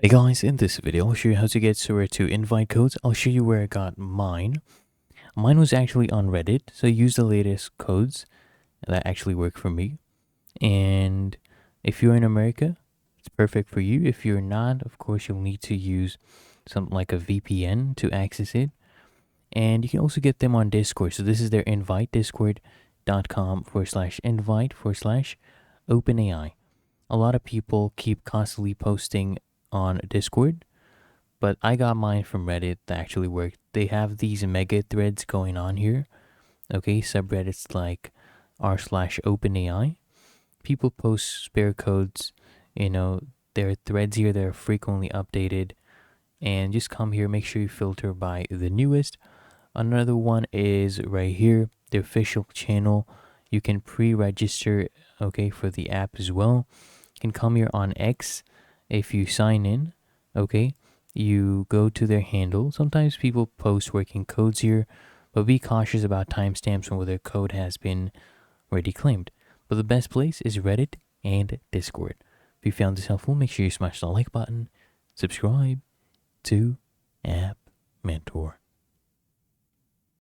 Hey guys, in this video I'll show you how to get Sora to invite codes. I'll show you where I got mine. Mine was actually on Reddit, so I used the latest codes that actually work for me. And if you're in America, it's perfect for you. If you're not, of course you'll need to use something like a VPN to access it. And you can also get them on Discord. So this is their invite, discord.com/invite/OpenAI. A lot of people keep constantly posting on Discord, but I got mine from Reddit that actually worked. They have these mega threads going on here. Okay, subreddits like r/OpenAI. People post spare codes, there are threads here that are frequently updated. And just come here, make sure you filter by the newest. Another one is right here, the official channel. You can pre-register, okay, for the app as well. You can come here on X. If you sign in, okay, you go to their handle. Sometimes people post working codes here, but be cautious about timestamps when their code has been already claimed. But the best place is Reddit and Discord. If you found this helpful, make sure you smash the like button, subscribe to App Mentor.